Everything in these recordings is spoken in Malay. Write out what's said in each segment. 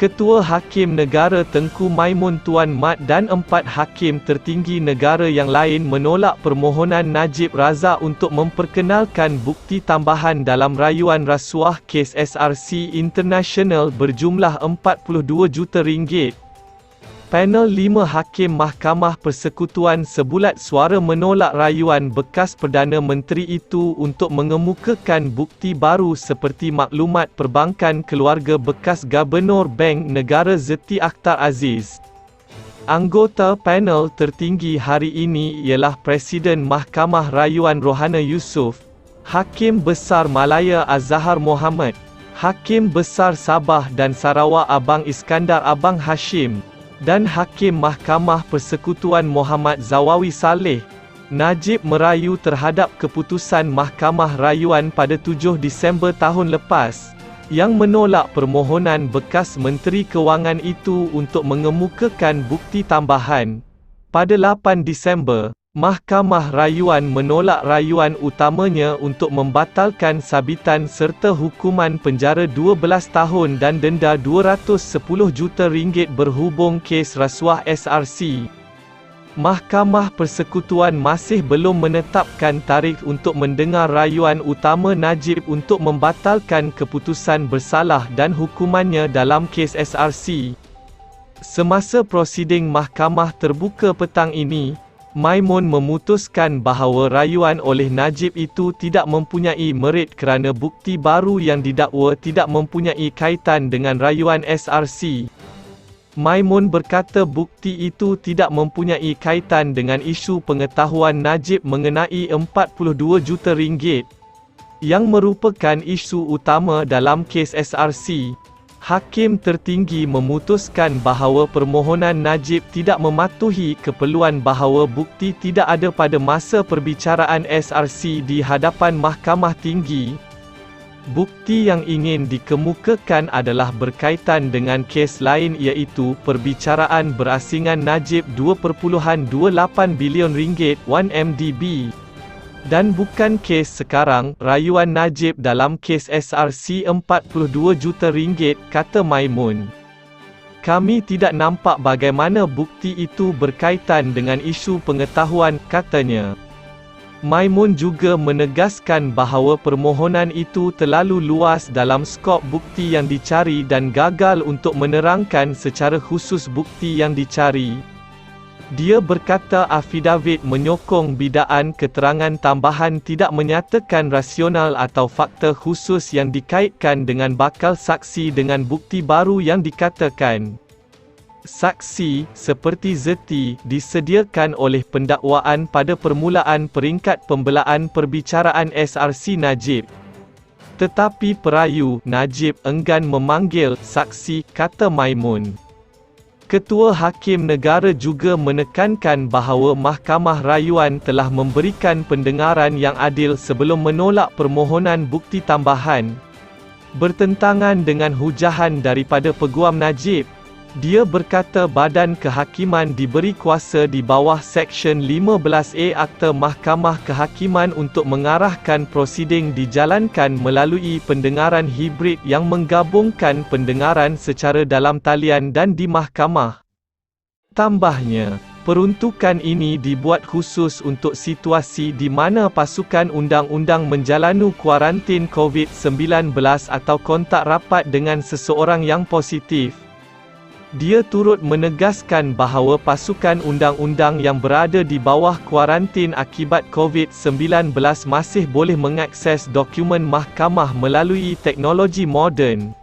Ketua Hakim Negara Tengku Maimun Tuan Mat dan 4 hakim tertinggi negara yang lain menolak permohonan Najib Razak untuk memperkenalkan bukti tambahan dalam rayuan rasuah kes SRC International berjumlah RM42 juta. Panel 5 Hakim Mahkamah Persekutuan sebulat suara menolak rayuan bekas Perdana Menteri itu untuk mengemukakan bukti baru seperti maklumat perbankan keluarga bekas Gubernur Bank Negara Zeti Akhtar Aziz. Anggota panel tertinggi hari ini ialah Presiden Mahkamah Rayuan Rohana Yusof, Hakim Besar Malaya Azhar Mohamad, Hakim Besar Sabah dan Sarawak Abang Iskandar Abang Hashim, dan Hakim Mahkamah Persekutuan Muhammad Zawawi Saleh. Najib merayu terhadap keputusan Mahkamah Rayuan pada 7 Disember tahun lepas, yang menolak permohonan bekas Menteri Kewangan itu untuk mengemukakan bukti tambahan. Pada 8 Disember, Mahkamah Rayuan menolak rayuan utamanya untuk membatalkan sabitan serta hukuman penjara 12 tahun dan denda RM210 juta berhubung kes rasuah SRC. Mahkamah Persekutuan masih belum menetapkan tarikh untuk mendengar rayuan utama Najib untuk membatalkan keputusan bersalah dan hukumannya dalam kes SRC. Semasa prosiding mahkamah terbuka petang ini, Maimun memutuskan bahawa rayuan oleh Najib itu tidak mempunyai merit kerana bukti baru yang didakwa tidak mempunyai kaitan dengan rayuan SRC. Maimun berkata bukti itu tidak mempunyai kaitan dengan isu pengetahuan Najib mengenai RM42 juta, yang merupakan isu utama dalam kes SRC. Hakim tertinggi memutuskan bahawa permohonan Najib tidak mematuhi keperluan bahawa bukti tidak ada pada masa perbicaraan SRC di hadapan Mahkamah Tinggi. Bukti yang ingin dikemukakan adalah berkaitan dengan kes lain iaitu perbicaraan berasingan Najib RM2.28 bilion 1MDB. Dan bukan kes sekarang, rayuan Najib dalam kes SRC RM42 juta, kata Maimun. Kami tidak nampak bagaimana bukti itu berkaitan dengan isu pengetahuan, katanya. Maimun juga menegaskan bahawa permohonan itu terlalu luas dalam skop bukti yang dicari dan gagal untuk menerangkan secara khusus bukti yang dicari. Dia berkata afidavit menyokong bidaan keterangan tambahan tidak menyatakan rasional atau fakta khusus yang dikaitkan dengan bakal saksi dengan bukti baru yang dikatakan. Saksi, seperti Zeti, disediakan oleh pendakwaan pada permulaan peringkat pembelaan perbicaraan SRC Najib. Tetapi perayu, Najib enggan memanggil saksi, kata Maimun. Ketua Hakim Negara juga menekankan bahawa Mahkamah Rayuan telah memberikan pendengaran yang adil sebelum menolak permohonan bukti tambahan. Bertentangan dengan hujahan daripada Peguam Najib, dia berkata Badan Kehakiman diberi kuasa di bawah Seksyen 15A Akta Mahkamah Kehakiman untuk mengarahkan prosiding dijalankan melalui pendengaran hibrid yang menggabungkan pendengaran secara dalam talian dan di mahkamah. Tambahnya, peruntukan ini dibuat khusus untuk situasi di mana pasukan undang-undang menjalani kuarantin COVID-19 atau kontak rapat dengan seseorang yang positif. Dia turut menegaskan bahawa pasukan undang-undang yang berada di bawah kuarantin akibat COVID-19 masih boleh mengakses dokumen mahkamah melalui teknologi moden.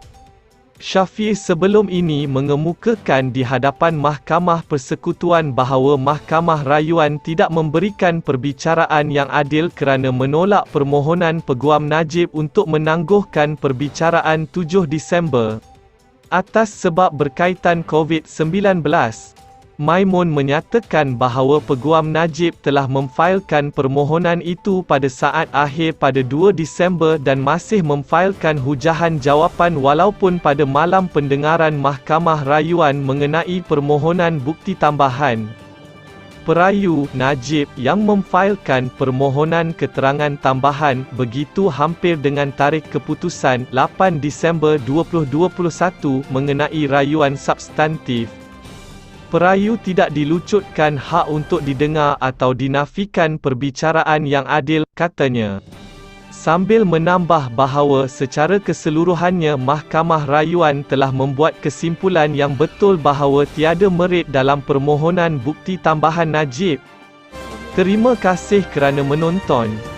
Syafiq sebelum ini mengemukakan di hadapan Mahkamah Persekutuan bahawa Mahkamah Rayuan tidak memberikan perbicaraan yang adil kerana menolak permohonan Peguam Najib untuk menangguhkan perbicaraan 7 Disember. Atas sebab berkaitan COVID-19, Maimun menyatakan bahawa Peguam Najib telah memfailkan permohonan itu pada saat akhir pada 2 Disember dan masih memfailkan hujahan jawapan walaupun pada malam pendengaran Mahkamah Rayuan mengenai permohonan bukti tambahan. Perayu, Najib, yang memfailkan permohonan keterangan tambahan begitu hampir dengan tarikh keputusan 8 Disember 2021 mengenai rayuan substantif. Perayu tidak dilucutkan hak untuk didengar atau dinafikan perbicaraan yang adil, katanya. Sambil menambah bahawa secara keseluruhannya Mahkamah Rayuan telah membuat kesimpulan yang betul bahawa tiada merit dalam permohonan bukti tambahan Najib. Terima kasih kerana menonton.